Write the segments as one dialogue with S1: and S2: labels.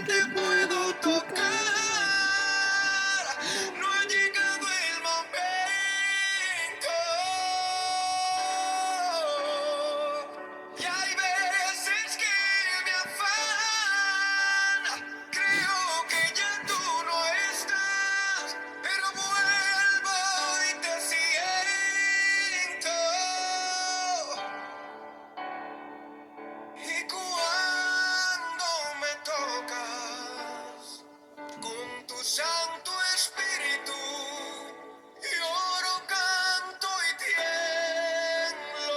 S1: te puedo tocar. No ha llegado el momento. Y hay veces que me afana. Creo que ya tú no estás, pero vuelvo y te siento. Y cuando me tocas con tu Santo Espíritu, lloro, canto y tiemblo.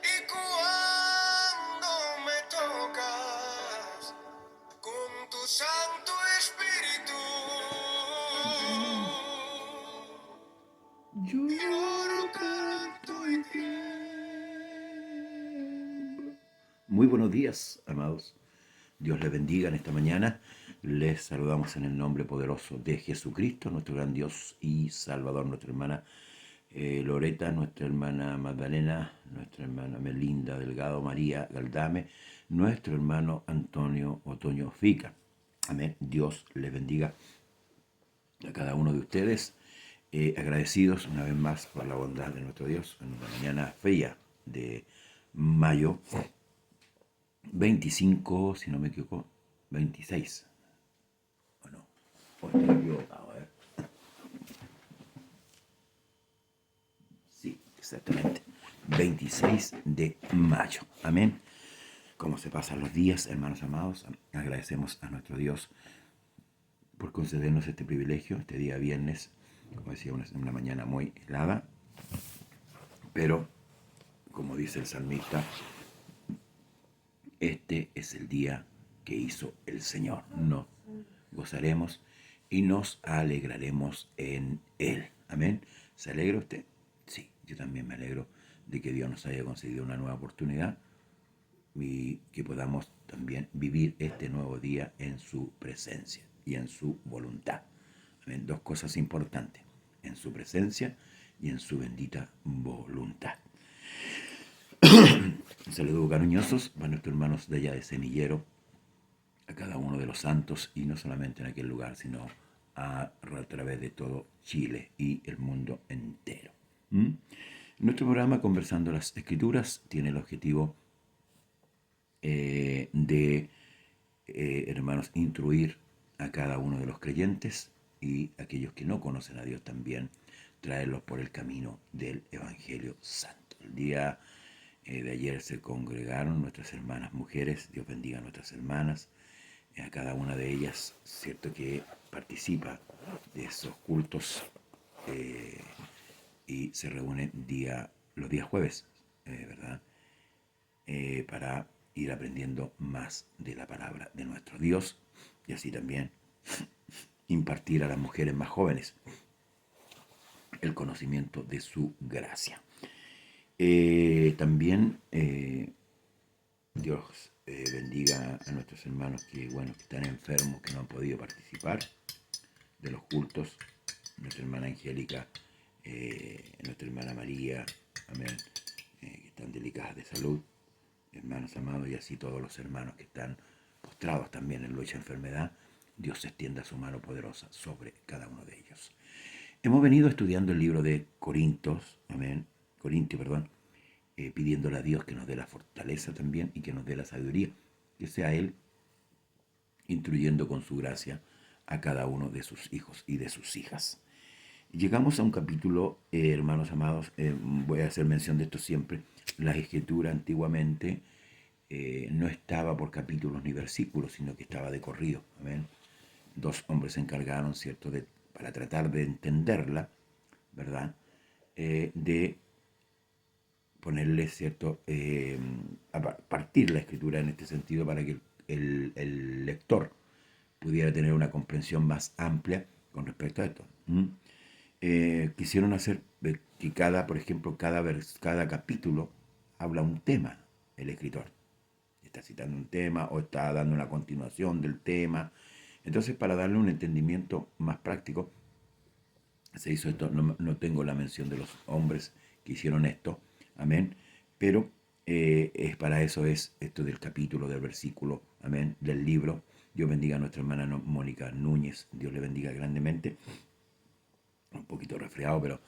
S1: Y cuando me tocas con tu Santo Espíritu, lloro, canto y tiemblo.
S2: Muy buenos días, amados. Dios les bendiga en esta mañana. Les saludamos en el nombre poderoso de Jesucristo, nuestro gran Dios y Salvador, nuestra hermana Loreta, nuestra hermana Magdalena, nuestra hermana Melinda Delgado, María Galdame, nuestro hermano Antonio Otoño Fica. Amén. Dios les bendiga a cada uno de ustedes. Agradecidos una vez más por la bondad de nuestro Dios en una mañana fría de mayo 25, si no me equivoco, 26. ¿O no? ¿O estoy equivocado? A ver. Sí, exactamente. 26 de mayo. Amén. Como se pasan los días, hermanos amados, agradecemos a nuestro Dios por concedernos este privilegio, este día viernes, como decía, una mañana muy helada, pero, como dice el salmista, este es el día que hizo el Señor. Nos gozaremos y nos alegraremos en Él. Amén. ¿Se alegra usted? Sí, yo también me alegro de que Dios nos haya concedido una nueva oportunidad y que podamos también vivir este nuevo día en su presencia y en su voluntad. Amén. Dos cosas importantes, en su presencia y en su bendita voluntad. Saludos cariñosos para nuestros hermanos de allá de Semillero, a cada uno de los santos, y no solamente en aquel lugar, sino a través de todo Chile y el mundo entero. Nuestro programa Conversando las Escrituras tiene el objetivo de, hermanos, instruir a cada uno de los creyentes y aquellos que no conocen a Dios también, traerlos por el camino del Evangelio Santo. El día de ayer se congregaron nuestras hermanas mujeres, Dios bendiga a nuestras hermanas, a cada una de ellas, cierto que participa de esos cultos y se reúnen los días jueves, ¿verdad? Para ir aprendiendo más de la palabra de nuestro Dios y así también impartir a las mujeres más jóvenes el conocimiento de su gracia. También Dios bendiga a nuestros hermanos que están enfermos, que no han podido participar de los cultos. Nuestra hermana Angélica, nuestra hermana María, amén, que están delicadas de salud, hermanos amados, y así todos los hermanos que están postrados también en lucha de enfermedad. Dios extienda su mano poderosa sobre cada uno de ellos. Hemos venido estudiando el libro de Corintios, pidiéndole a Dios que nos dé la fortaleza también y que nos dé la sabiduría, que sea Él instruyendo con su gracia a cada uno de sus hijos y de sus hijas. Llegamos a un capítulo, hermanos amados, voy a hacer mención de esto siempre. La escritura antiguamente no estaba por capítulos ni versículos, sino que estaba de corrido. Amén. Dos hombres se encargaron, ¿cierto?, para tratar de entenderla, ¿verdad?, de ponerle, ¿cierto?, a partir la escritura en este sentido para que el lector pudiera tener una comprensión más amplia con respecto a esto. Quisieron hacer que por ejemplo, cada capítulo habla un tema, el escritor. Está citando un tema o está dando una continuación del tema. Entonces, para darle un entendimiento más práctico, se hizo esto. No tengo la mención de los hombres que hicieron esto, amén, pero Es para eso es esto del capítulo, del versículo, amén, del libro. Dios bendiga a nuestra hermana Mónica Núñez. Dios le bendiga grandemente. Un poquito resfriado, pero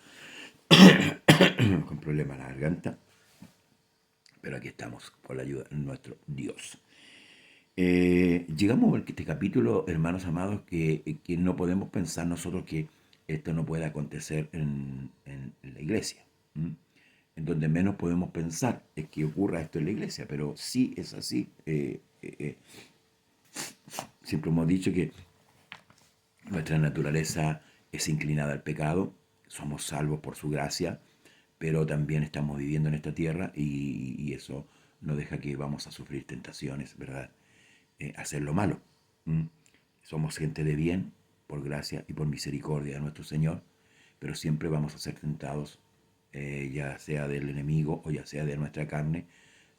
S2: con problemas en la garganta. Pero aquí estamos, con la ayuda de nuestro Dios. Llegamos a este capítulo, hermanos amados, que no podemos pensar nosotros que esto no puede acontecer en la iglesia. ¿Mm? En donde menos podemos pensar es que ocurra esto en la iglesia, pero sí es así. Siempre hemos dicho que nuestra naturaleza es inclinada al pecado, somos salvos por su gracia, pero también estamos viviendo en esta tierra y eso no deja que vamos a sufrir tentaciones, ¿verdad? Hacer lo malo. ¿Mm? Somos gente de bien, por gracia y por misericordia de nuestro Señor, pero siempre vamos a ser tentados, ya sea del enemigo o ya sea de nuestra carne,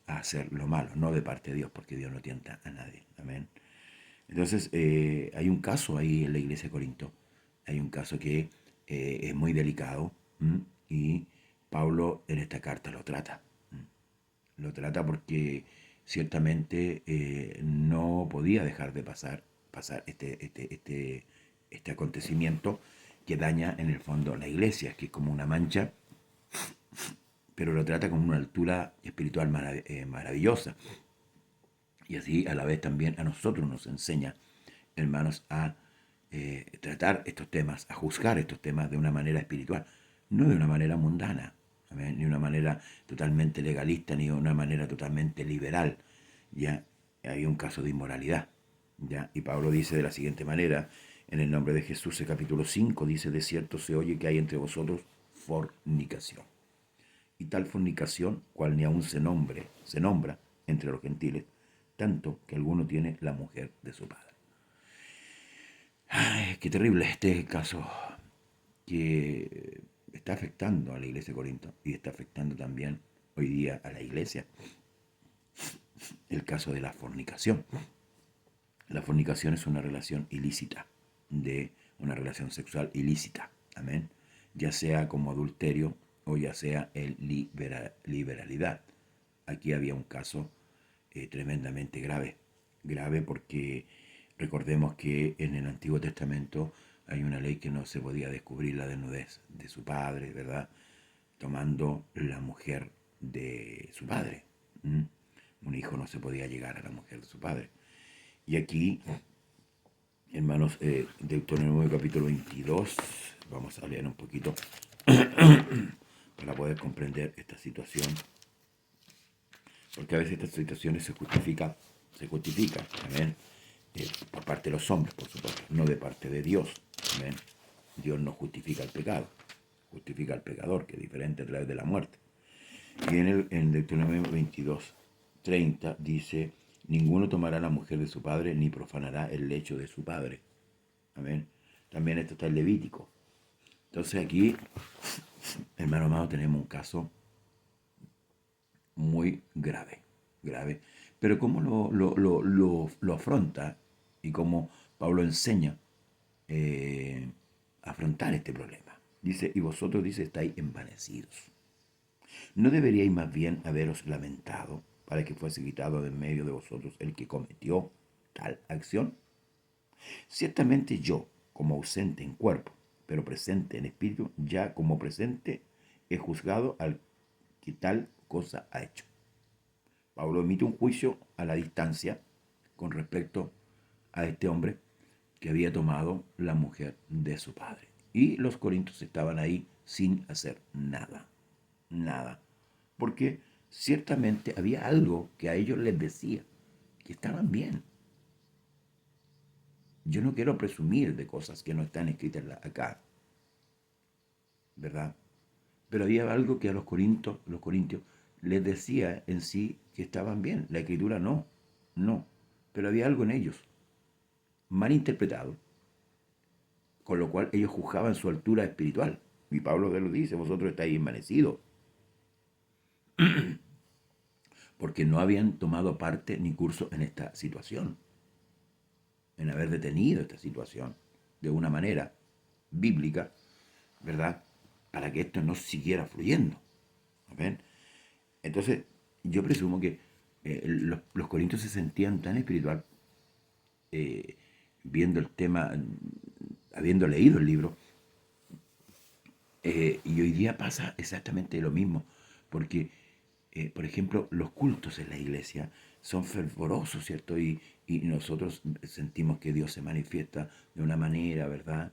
S2: a hacer lo malo, no de parte de Dios, porque Dios no tienta a nadie. Amén. Entonces, hay un caso ahí en la iglesia de Corinto, hay un caso que es muy delicado, ¿m? Y Pablo en esta carta lo trata. ¿M? Lo trata porque ciertamente no podía dejar de pasar este acontecimiento que daña en el fondo la iglesia, que es como una mancha, pero lo trata con una altura espiritual maravillosa. Y así a la vez también a nosotros nos enseña, hermanos, a tratar estos temas, a juzgar estos temas de una manera espiritual, no de una manera mundana, ¿amén? Ni una manera totalmente legalista, ni de una manera totalmente liberal. Ya hay un caso de inmoralidad. ¿Ya? Y Pablo dice de la siguiente manera, en el nombre de Jesús, el capítulo 5, dice, de cierto se oye que hay entre vosotros fornicación. Y tal fornicación, cual ni aún se nombra entre los gentiles, tanto que alguno tiene la mujer de su padre. Ay, qué terrible este caso que está afectando a la iglesia de Corinto y está afectando también hoy día a la iglesia. El caso de la fornicación. La fornicación es una relación ilícita, de una relación sexual ilícita, amén, ya sea como adulterio o ya sea en liberalidad. Aquí había un caso tremendamente grave porque recordemos que en el Antiguo Testamento hay una ley que no se podía descubrir la desnudez de su padre, ¿verdad? Tomando la mujer de su padre. ¿Mm? Un hijo no se podía llegar a la mujer de su padre. Y aquí, hermanos, Deuteronomio capítulo 22, vamos a leer un poquito para poder comprender esta situación, porque a veces estas situaciones se justifican, amén, por parte de los hombres, por supuesto, no de parte de Dios, amén. Dios no justifica el pecado, justifica al pecador, que es diferente a través de la muerte. Y en Deuteronomio 22, 30 dice, ninguno tomará la mujer de su padre ni profanará el lecho de su padre. Amén. También esto está en Levítico. Entonces aquí, hermano amado, tenemos un caso muy grave. Pero cómo lo afronta y cómo Pablo enseña a afrontar este problema. Dice, y vosotros, dice, estáis envanecidos. ¿No deberíais más bien haberos lamentado para que fuese quitado de en medio de vosotros el que cometió tal acción? Ciertamente yo, como ausente en cuerpo, pero presente en espíritu, ya como presente he juzgado al que tal cosa ha hecho. Pablo emite un juicio a la distancia con respecto a este hombre que había tomado la mujer de su padre. Y los corintios estaban ahí sin hacer nada. Porque ciertamente había algo que a ellos les decía que estaban bien. Yo no quiero presumir de cosas que no están escritas acá, ¿verdad? Pero había algo que a los corintios les decía en sí que estaban bien. La escritura no. Pero había algo en ellos mal interpretado, con lo cual ellos juzgaban su altura espiritual. Y Pablo lo dice, vosotros estáis envanecidos, porque no habían tomado parte ni curso en esta situación, en haber detenido esta situación de una manera bíblica, ¿verdad? Para que esto no siguiera fluyendo. ¿Ven? Entonces, yo presumo que los corintios se sentían tan espiritual viendo el tema, habiendo leído el libro, y hoy día pasa exactamente lo mismo, porque, por ejemplo, los cultos en la iglesia son fervorosos, ¿cierto? Y nosotros sentimos que Dios se manifiesta de una manera, ¿verdad?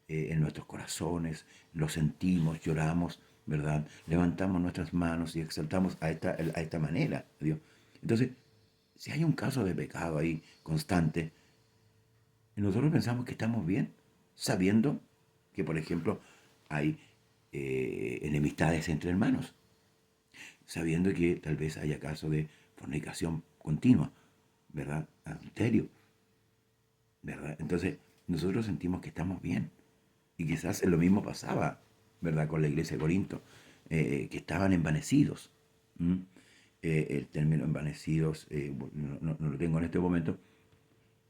S2: En nuestros corazones, lo sentimos, lloramos, ¿verdad? Levantamos nuestras manos y exaltamos a esta manera a Dios. Entonces, si hay un caso de pecado ahí constante, nosotros pensamos que estamos bien, sabiendo que, por ejemplo, hay enemistades entre hermanos, sabiendo que tal vez haya casos de fornicación continua, ¿verdad? Adulterio, ¿verdad? Entonces, nosotros sentimos que estamos bien. Y quizás lo mismo pasaba, ¿verdad? Con la iglesia de Corinto, que estaban envanecidos. ¿Mm? El término envanecidos no lo tengo en este momento,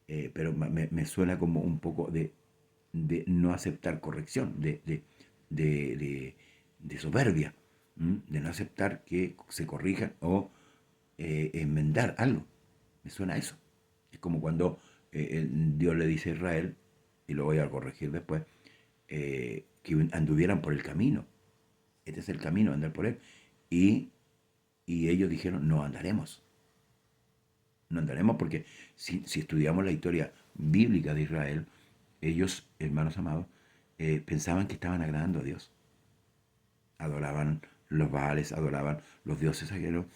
S2: pero me suena como un poco de no aceptar corrección, de soberbia, de no aceptar que se corrijan o enmendar algo. Me suena a eso. Es como cuando Dios le dice a Israel, y lo voy a corregir después, que anduvieran por el camino. Este es el camino, andar por él. Y, y ellos dijeron, no andaremos. No andaremos porque si estudiamos la historia bíblica de Israel, ellos, hermanos amados, pensaban que estaban agradando a Dios. Adoraban los Baales, adoraban los dioses ajenos,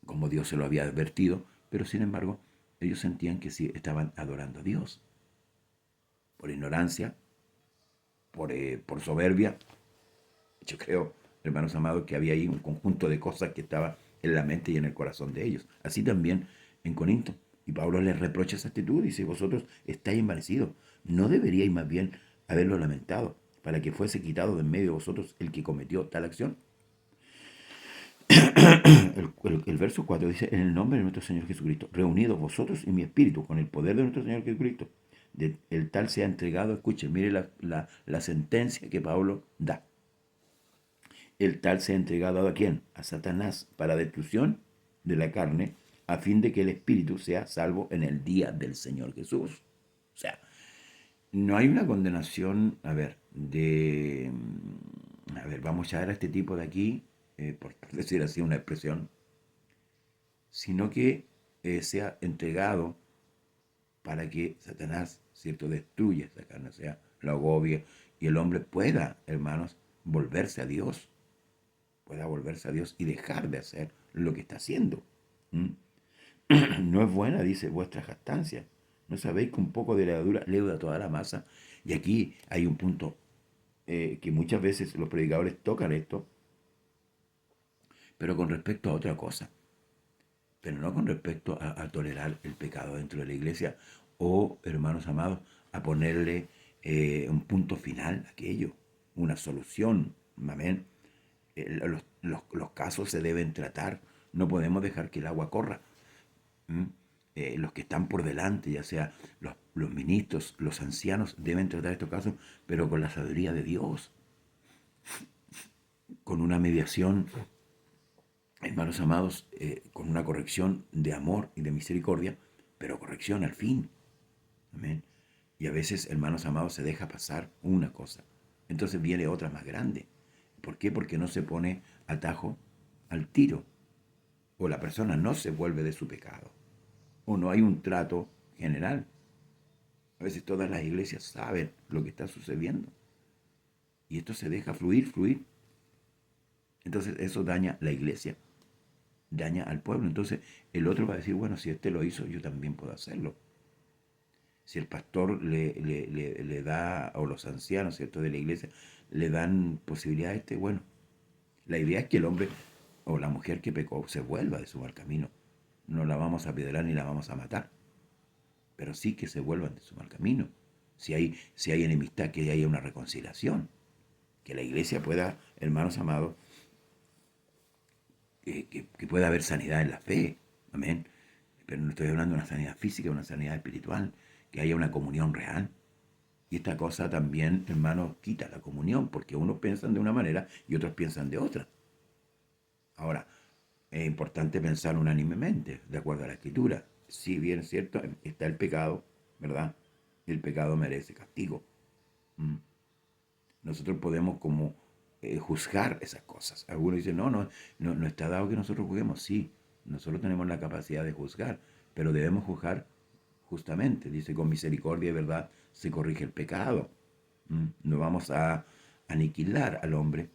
S2: como Dios se lo había advertido, pero sin embargo, ellos sentían que sí estaban adorando a Dios. Por ignorancia, por soberbia. Yo creo, hermanos amados, que había ahí un conjunto de cosas que estaba en la mente y en el corazón de ellos. Así también en Corinto. Y Pablo les reprocha esa actitud. Dice, vosotros estáis envanecidos. ¿No deberíais más bien haberlo lamentado para que fuese quitado de en medio de vosotros el que cometió tal acción? El verso 4 dice, en el nombre de nuestro Señor Jesucristo, reunidos vosotros y mi espíritu con el poder de nuestro Señor Jesucristo, el tal sea entregado, escuchen, mire la sentencia que Pablo da. El tal sea entregado ¿a quién? A Satanás, para destrucción de la carne, a fin de que el espíritu sea salvo en el día del Señor Jesús. O sea, no hay una condenación, vamos a ver a este tipo de aquí, por decir así una expresión, sino que sea entregado para que Satanás, ¿cierto?, destruya esa carne, o sea, lo agobie y el hombre pueda, hermanos, volverse a Dios, y dejar de hacer lo que está haciendo. ¿Mm? No es buena, dice, vuestra jactancia. ¿No sabéis que un poco de levadura leuda toda la masa? Y aquí hay un punto que muchas veces los predicadores tocan esto, pero con respecto a otra cosa. Pero no con respecto a tolerar el pecado dentro de la iglesia o, hermanos amados, a ponerle un punto final a aquello, una solución. Amén. Los casos se deben tratar. No podemos dejar que el agua corra. ¿Mm? Los que están por delante, ya sea los ministros, los ancianos, deben tratar estos casos, pero con la sabiduría de Dios, con una mediación, hermanos amados, con una corrección de amor y de misericordia, pero corrección al fin. Amén. Y a veces, hermanos amados, se deja pasar una cosa. Entonces viene otra más grande. ¿Por qué? Porque no se pone atajo al tiro. O la persona no se vuelve de su pecado. O no hay un trato general. A veces todas las iglesias saben lo que está sucediendo. Y esto se deja fluir. Entonces eso daña la iglesia, daña al pueblo. Entonces el otro va a decir, bueno, si este lo hizo, yo también puedo hacerlo. Si el pastor le da, o los ancianos, ¿cierto?, de la iglesia, le dan posibilidad a este, bueno, la idea es que el hombre o la mujer que pecó se vuelva de su mal camino. No la vamos a apedrear ni la vamos a matar, pero sí que se vuelvan de su mal camino. Si hay enemistad, que haya una reconciliación. Que la iglesia pueda, hermanos amados, que pueda haber sanidad en la fe. Amén. Pero no estoy hablando de una sanidad física, una sanidad espiritual. Que haya una comunión real. Y esta cosa también, hermanos, quita la comunión, porque unos piensan de una manera y otros piensan de otra. Ahora, es importante pensar unánimemente, de acuerdo a la Escritura. Si bien es cierto, está el pecado, ¿verdad? El pecado merece castigo. Mm. Nosotros podemos como juzgar esas cosas. Algunos dicen, no está dado que nosotros juzguemos. Sí, nosotros tenemos la capacidad de juzgar, pero debemos juzgar justamente. Dice, con misericordia y verdad se corrige el pecado. No vamos a aniquilar al hombre,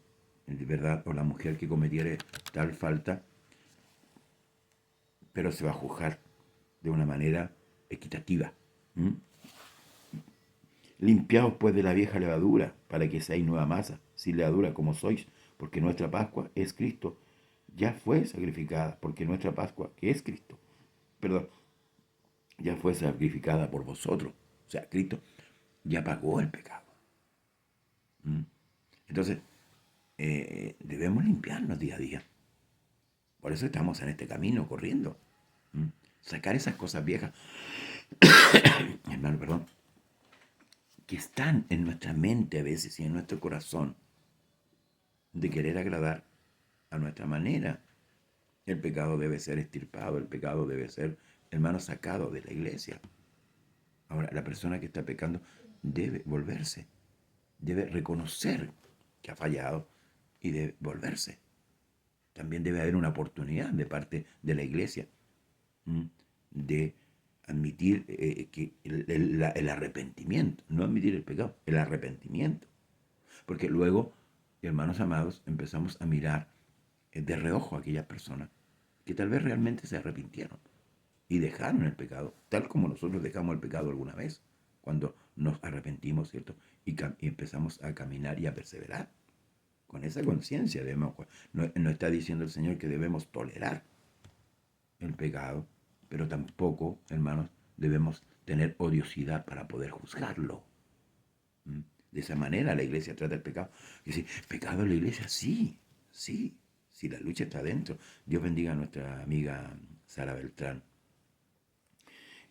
S2: ¿verdad? O la mujer que cometiere tal falta, pero se va a juzgar de una manera equitativa. ¿Mm? Limpiaos pues de la vieja levadura, para que seáis nueva masa, sin levadura como sois, porque nuestra Pascua es Cristo. Ya fue sacrificada, porque nuestra Pascua, que es Cristo, perdón, ya fue sacrificada por vosotros. O sea, Cristo ya pagó el pecado. ¿Mm? Entonces, debemos limpiarnos día a día. Por eso estamos en este camino corriendo. ¿Mm? Sacar esas cosas viejas, hermano, perdón, que están en nuestra mente a veces y en nuestro corazón, de querer agradar a nuestra manera. El pecado debe ser extirpado, el pecado debe ser, hermano, sacado de la iglesia. Ahora, la persona que está pecando debe volverse, debe reconocer que ha fallado y debe volverse. También debe haber una oportunidad de parte de la iglesia, ¿m?, de admitir que el arrepentimiento, no admitir el pecado, el arrepentimiento. Porque luego, hermanos amados, empezamos a mirar de reojo a aquellas personas que tal vez realmente se arrepintieron y dejaron el pecado, tal como nosotros dejamos el pecado alguna vez, cuando nos arrepentimos, ¿cierto? Y empezamos a caminar y a perseverar. Con esa conciencia debemos, no está diciendo el Señor que debemos tolerar el pecado, pero tampoco, hermanos, debemos tener odiosidad para poder juzgarlo. ¿Mm? De esa manera la iglesia trata el pecado. Y dice, ¿pecado en la iglesia? Sí, sí, sí, la lucha está adentro. Dios bendiga a nuestra amiga Sara Beltrán.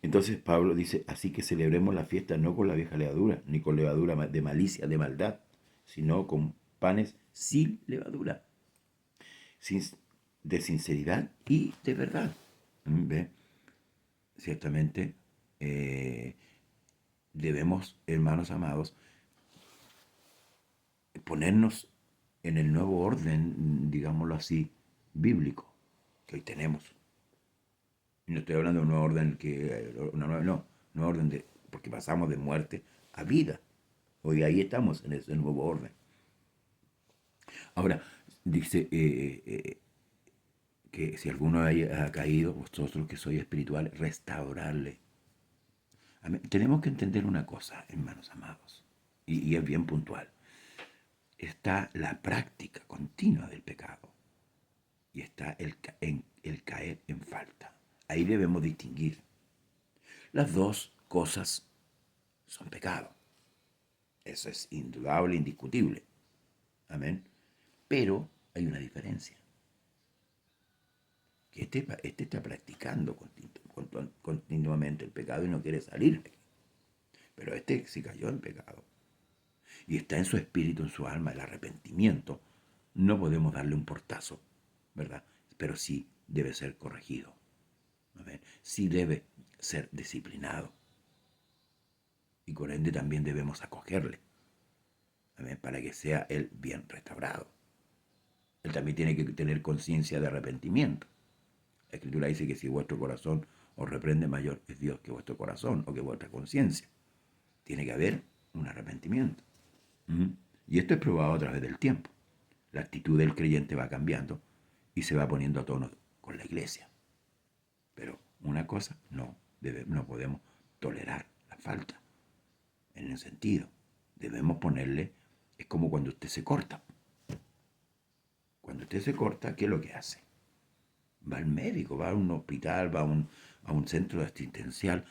S2: Entonces Pablo dice, así que celebremos la fiesta no con la vieja levadura, ni con levadura de malicia, de maldad, sino con panes sin levadura, sin, de sinceridad y de verdad. ¿Ve? Ciertamente debemos, hermanos amados, ponernos en el nuevo orden, digámoslo así, bíblico que hoy tenemos. Y no estoy hablando de un nuevo orden no orden de, porque pasamos de muerte a vida. Hoy ahí estamos en ese nuevo orden. Ahora, dice que si alguno ha caído, vosotros que sois espirituales, restaurarle. Amén. Tenemos que entender una cosa, hermanos amados, y es bien puntual. Está la práctica continua del pecado y está el caer en falta. Ahí debemos distinguir. Las dos cosas son pecado. Eso es indudable, indiscutible. Amén. Pero hay una diferencia. Que este está practicando continuamente el pecado y no quiere salir. Pero este sí cayó en pecado. Y está en su espíritu, en su alma, el arrepentimiento. No podemos darle un portazo, ¿verdad? Pero sí debe ser corregido. Amén. Sí debe ser disciplinado. Y por ende también debemos acogerle. Amén. Para que sea él bien restaurado. Él también tiene que tener conciencia de arrepentimiento. La Escritura dice que si vuestro corazón os reprende, mayor es Dios que vuestro corazón o que vuestra conciencia. Tiene que haber un arrepentimiento. Y esto es probado a través del tiempo. La actitud del creyente va cambiando y se va poniendo a tono con la iglesia. Pero una cosa, no podemos tolerar la falta. En el sentido, debemos ponerle, es como cuando usted se corta. Cuando usted se corta, ¿qué es lo que hace? Va al médico, va a un hospital, va a un centro asistencial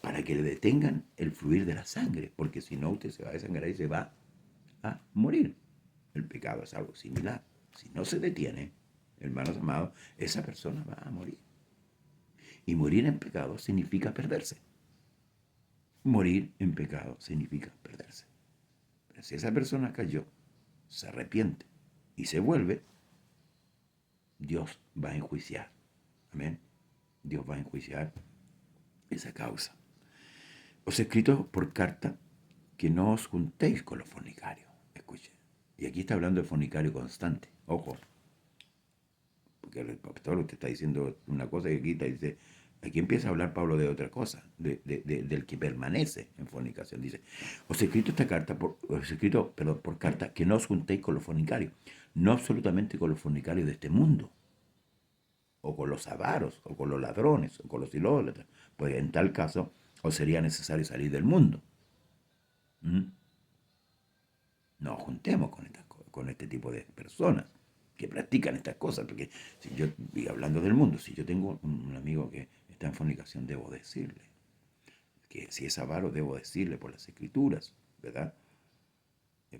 S2: para que le detengan el fluir de la sangre, porque si no usted se va a desangrar y se va a morir. El pecado es algo similar. Si no se detiene, hermanos amados, esa persona va a morir. Y morir en pecado significa perderse. Morir en pecado significa perderse. Pero si esa persona cayó, se arrepiente y se vuelve, Dios va a enjuiciar. Amén. Dios va a enjuiciar esa causa. Os he escrito por carta que no os juntéis con los fornicarios. Escuchen. Y aquí está hablando de fornicario constante. Ojo. Porque el pastor usted está diciendo una cosa y aquí empieza a hablar Pablo de otra cosa, del que permanece en fornicación. Dice, os he escrito por carta que no os juntéis con los fornicarios, no absolutamente con los fornicarios de este mundo, o con los avaros, o con los ladrones, o con los idólatras, pues en tal caso os sería necesario salir del mundo. ¿Mm? No os juntemos con este tipo de personas que practican estas cosas, porque si yo, y hablando del mundo, si yo tengo un amigo que está en fornicación, debo decirle, que si es avaro, debo decirle por las escrituras, ¿verdad?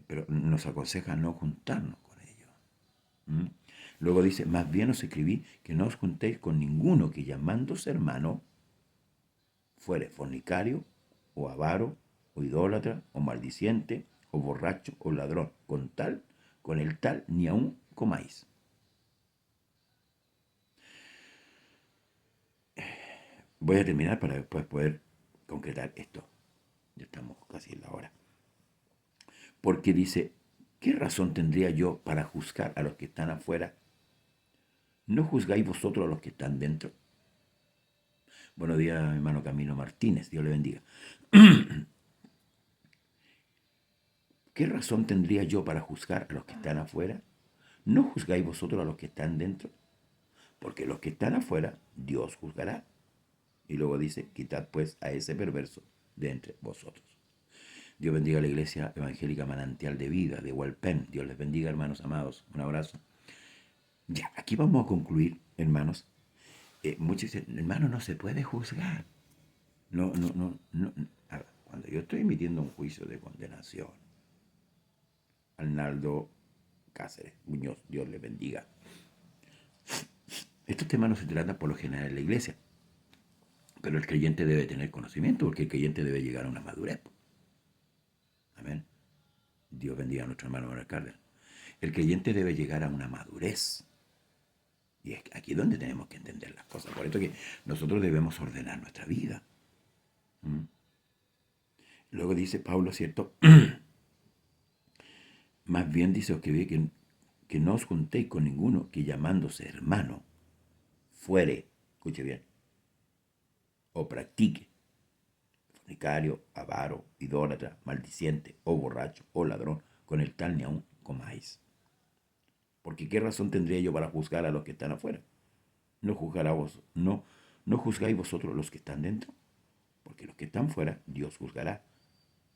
S2: Pero nos aconseja no juntarnos con ellos. ¿Mm? Luego dice, más bien os escribí que no os juntéis con ninguno que llamándose hermano fuere fornicario, o avaro, o idólatra, o maldiciente, o borracho, o ladrón, con el tal ni aun comáis. Voy a terminar para después poder concretar esto. Ya estamos casi en la hora. Porque dice, ¿qué razón tendría yo para juzgar a los que están afuera? ¿No juzgáis vosotros a los que están dentro? Buenos días, hermano Camilo Martínez, Dios le bendiga. ¿Qué razón tendría yo para juzgar a los que están afuera? ¿No juzgáis vosotros a los que están dentro? Porque los que están afuera, Dios juzgará. Y luego dice, quitad pues a ese perverso de entre vosotros. Dios bendiga a la Iglesia Evangélica Manantial de Vida, de Hualpén. Dios les bendiga, hermanos amados. Un abrazo. Ya, aquí vamos a concluir, hermanos. Muchos dicen, hermano, no se puede juzgar. No. A ver, cuando yo estoy emitiendo un juicio de condenación, Arnaldo Cáceres Muñoz, Dios le bendiga. Estos temas no se tratan por lo general en la iglesia, pero el creyente debe tener conocimiento, porque el creyente debe llegar a una madurez. Amén. Dios bendiga a nuestro hermano Manuel Cárdenas. El creyente debe llegar a una madurez. Y es aquí donde tenemos que entender las cosas. Por eso que nosotros debemos ordenar nuestra vida. Luego dice Pablo, ¿cierto? Más bien dice, os escribí que no os juntéis con ninguno que llamándose hermano fuere, escuche bien, o practique fornicario, avaro, idólatra, maldiciente, o borracho, o ladrón, con el tal ni aun comáis. Porque ¿qué razón tendría yo para juzgar a los que están afuera? No juzgáis vosotros los que están dentro, porque los que están fuera, Dios juzgará.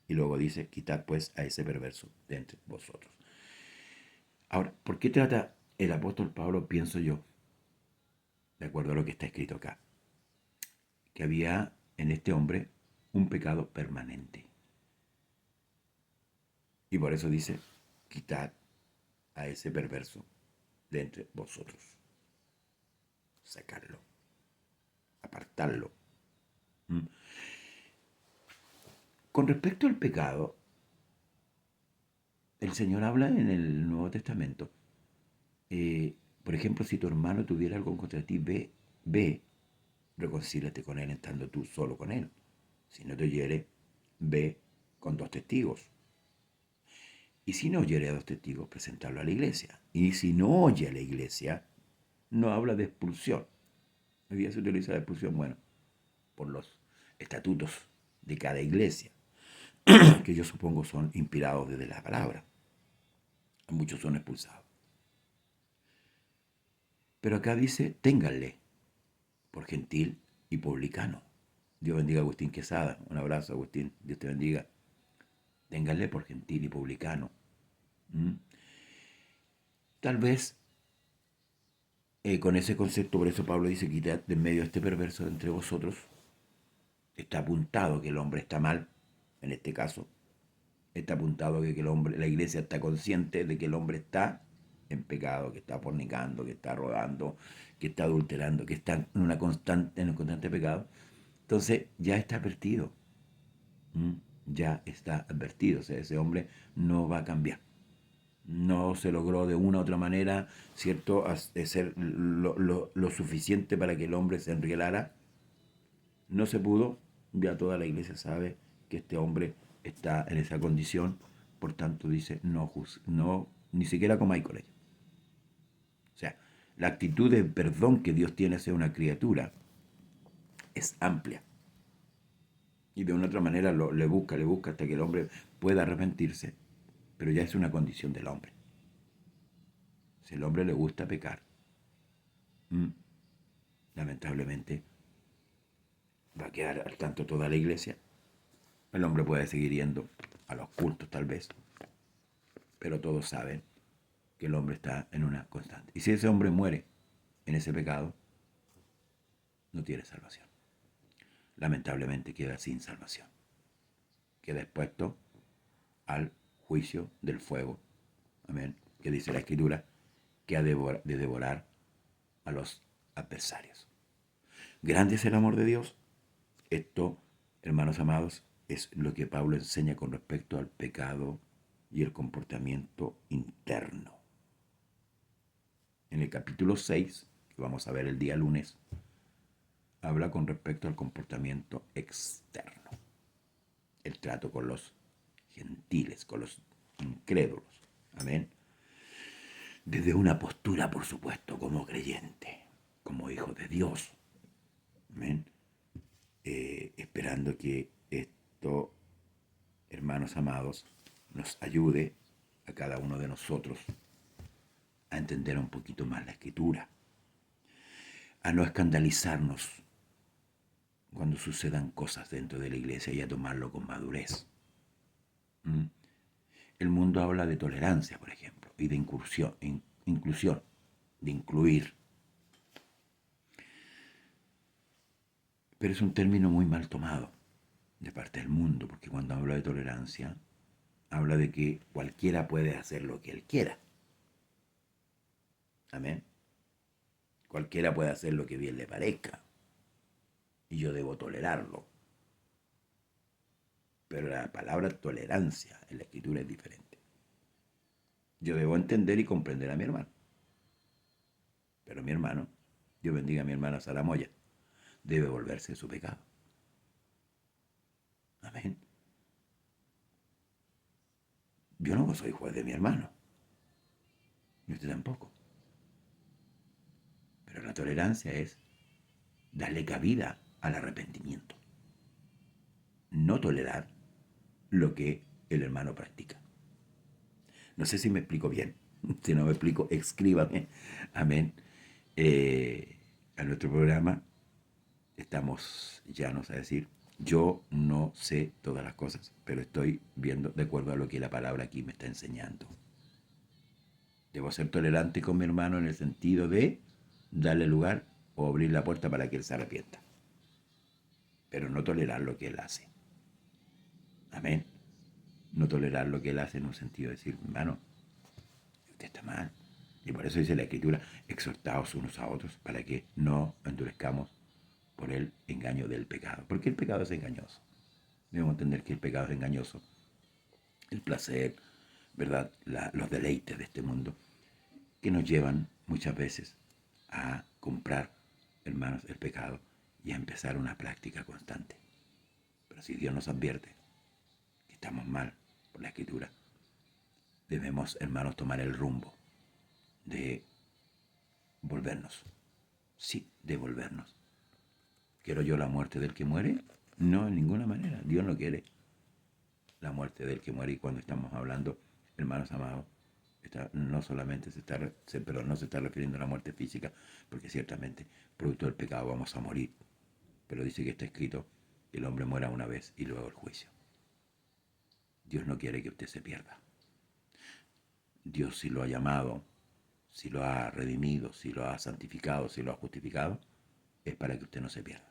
S2: Y luego dice, quitad pues a ese perverso de entre vosotros. Ahora, ¿por qué trata el apóstol Pablo, pienso yo, de acuerdo a lo que está escrito acá, que había en este hombre un pecado permanente? Y por eso dice, quitad a ese perverso de entre vosotros. Sacarlo, apartarlo. Con respecto al pecado, el Señor habla en el Nuevo Testamento. Por ejemplo, si tu hermano tuviera algo contra ti, ve, reconcíliate con él estando tú solo con él. Si no te oyere, ve con 2 testigos. Y si no oyere a 2 testigos, presentarlo a la iglesia. Y si no oye a la iglesia, no habla de expulsión. Hoy día se utiliza la expulsión, bueno, por los estatutos de cada iglesia, que yo supongo son inspirados desde la palabra. Muchos son expulsados. Pero acá dice, ténganle por gentil y publicano. Dios bendiga a Agustín Quesada. Un abrazo, Agustín. Dios te bendiga. Ténganle por gentil y publicano. Tal vez con ese concepto, por eso Pablo dice, quitad de en medio a este perverso de entre vosotros. Está apuntado que el hombre está mal, en este caso. Está apuntado que la iglesia está consciente de que el hombre está en pecado, que está fornicando, que está rodando, que está adulterando, que está en un constante pecado. Entonces ya está advertido. Ya está advertido. O sea, ese hombre no va a cambiar. No se logró de una u otra manera, ¿cierto?, ser lo suficiente para que el hombre se enrielara. No se pudo. Ya toda la iglesia sabe que este hombre está en esa condición. Por tanto, dice, no, no, ni siquiera comáis con ella. O sea, la actitud de perdón que Dios tiene hacia una criatura es amplia. Y de una otra manera le busca hasta que el hombre pueda arrepentirse. Pero ya es una condición del hombre. Si al hombre le gusta pecar, lamentablemente va a quedar al tanto toda la iglesia. El hombre puede seguir yendo a los cultos tal vez, pero todos saben que el hombre está en una constante. Y si ese hombre muere en ese pecado, no tiene salvación. Lamentablemente queda sin salvación. Queda expuesto al juicio del fuego. Amén. Que dice la Escritura que ha de devorar a los adversarios. Grande es el amor de Dios. Esto, hermanos amados, es lo que Pablo enseña con respecto al pecado y el comportamiento interno. En el capítulo 6, que vamos a ver el día lunes, habla con respecto al comportamiento externo. El trato con los gentiles, con los incrédulos. Amén. Desde una postura, por supuesto, como creyente, como hijo de Dios. Amén. Esperando que esto, hermanos amados, nos ayude a cada uno de nosotros a entender un poquito más la Escritura, a no escandalizarnos cuando sucedan cosas dentro de la iglesia y a tomarlo con madurez. El mundo habla de tolerancia, por ejemplo, y de inclusión, de incluir. Pero es un término muy mal tomado de parte del mundo, porque cuando habla de tolerancia, habla de que cualquiera puede hacer lo que él quiera. Amén. Cualquiera puede hacer lo que bien le parezca. Y yo debo tolerarlo. Pero la palabra tolerancia en la Escritura es diferente. Yo debo entender y comprender a mi hermano. Pero mi hermano, Dios bendiga a mi hermana Sara Moya, debe volverse de su pecado. Amén. Yo no soy juez de mi hermano. Y usted tampoco. Pero la tolerancia es darle cabida al arrepentimiento. No tolerar lo que el hermano practica. No sé si me explico bien. Si no me explico, escríbame. Amén. A nuestro programa estamos llanos a decir, yo no sé todas las cosas, pero estoy viendo de acuerdo a lo que la palabra aquí me está enseñando. Debo ser tolerante con mi hermano en el sentido de darle lugar o abrir la puerta para que él se arrepienta, pero no tolerar lo que él hace. Amén. No tolerar lo que él hace en un sentido de decir, hermano, usted está mal. Y por eso dice la Escritura, exhortaos unos a otros para que no endurezcamos por el engaño del pecado. Porque el pecado es engañoso. Debemos entender que el pecado es engañoso. El placer, ¿verdad? Los deleites de este mundo que nos llevan muchas veces a comprar, hermanos, el pecado y a empezar una práctica constante. Pero si Dios nos advierte que estamos mal por la Escritura, debemos, hermanos, tomar el rumbo de volvernos. Sí, de volvernos. ¿Quiero yo la muerte del que muere? No, en ninguna manera. Dios no quiere la muerte del que muere. Y cuando estamos hablando, hermanos amados, no solamente no se está refiriendo a la muerte física, porque ciertamente, producto del pecado, vamos a morir. Pero dice que está escrito que el hombre muera una vez y luego el juicio. Dios no quiere que usted se pierda. Dios, si lo ha llamado, si lo ha redimido, si lo ha santificado, si lo ha justificado, es para que usted no se pierda.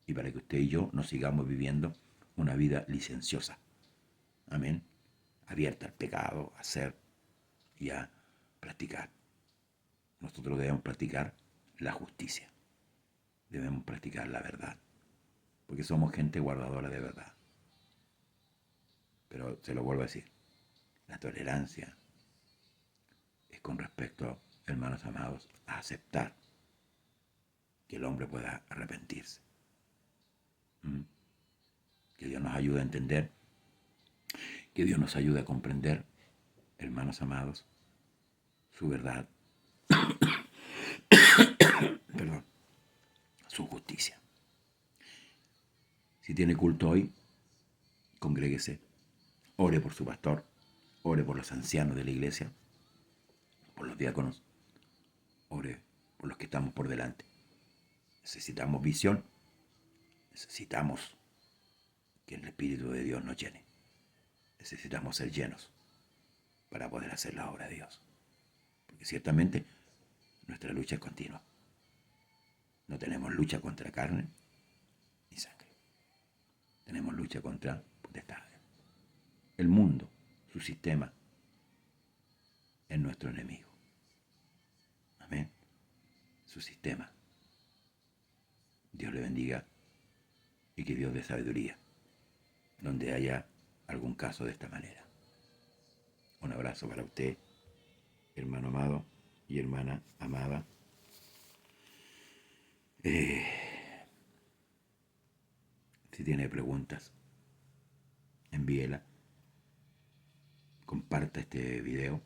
S2: Y para que usted y yo no sigamos viviendo una vida licenciosa. Amén. Abierta al pecado, a hacer y a practicar. Nosotros debemos practicar la justicia. Debemos practicar la verdad. Porque somos gente guardadora de verdad. Pero se lo vuelvo a decir. La tolerancia con respecto, hermanos amados, a aceptar que el hombre pueda arrepentirse. Que Dios nos ayude a entender, que Dios nos ayude a comprender, hermanos amados, su verdad, perdón, su justicia. Si tiene culto hoy, congréguese, ore por su pastor, ore por los ancianos de la iglesia, por los diáconos, ore por los que estamos por delante. Necesitamos visión, necesitamos que el Espíritu de Dios nos llene. Necesitamos ser llenos para poder hacer la obra de Dios. Porque ciertamente nuestra lucha es continua. No tenemos lucha contra carne ni sangre. Tenemos lucha contra potestades. El mundo, su sistema, es nuestro enemigo. Amén. Su sistema. Dios le bendiga y que Dios dé sabiduría donde haya algún caso de esta manera. Un abrazo para usted, hermano amado y hermana amada. Si tiene preguntas, envíela. Comparta este video.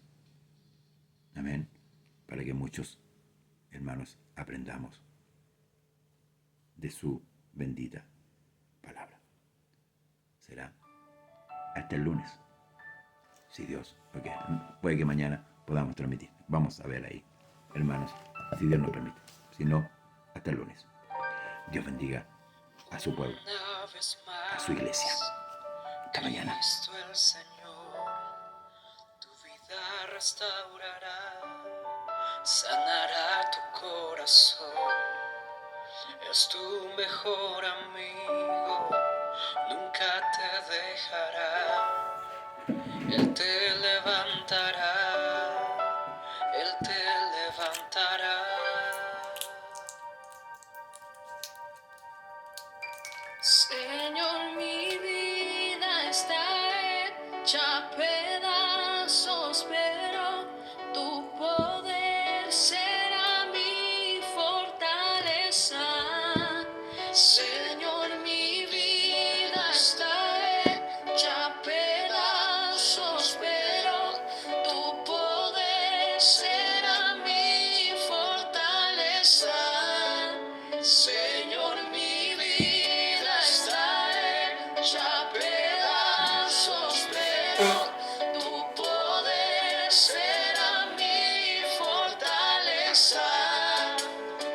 S2: Amén. Para que muchos hermanos aprendamos de su bendita palabra. Será hasta el lunes. Si Dios, porque puede que mañana podamos transmitir. Vamos a ver ahí, hermanos, si Dios nos permite. Si no, hasta el lunes. Dios bendiga a su pueblo, a su iglesia. Hasta mañana.
S1: Cristo el Señor, tu vida restaurará, sanará tu corazón. Es tu mejor amigo, nunca te dejará. Él te levantará, Él te levantará. Señor, mi vida está hecha pedazos, pero tu poder será mi fortaleza. Señor, mi vida está hecha pedazos, pero tu poder será mi fortaleza. Señor, mi vida está hecha pedazos, pero tu poder será mi fortaleza.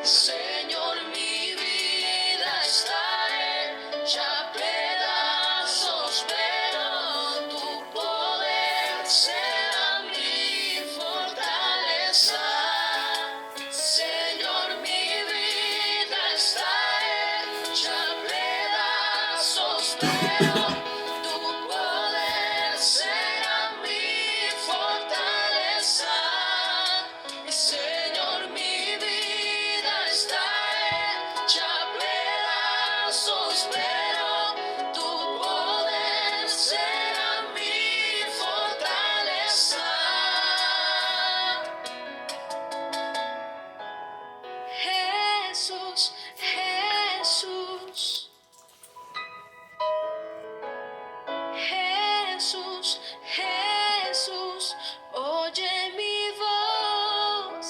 S1: Señor, mi vida está hecha pedazos, pero tu poder será mi fortaleza. Señor, mi vida está hecha pedazos, pero tu poder será mi fortaleza. Señor, mi vida está hecha pedazos, pero tu poder será mi fortaleza. Jesús, Jesús, Jesús, Jesús, oye mi voz.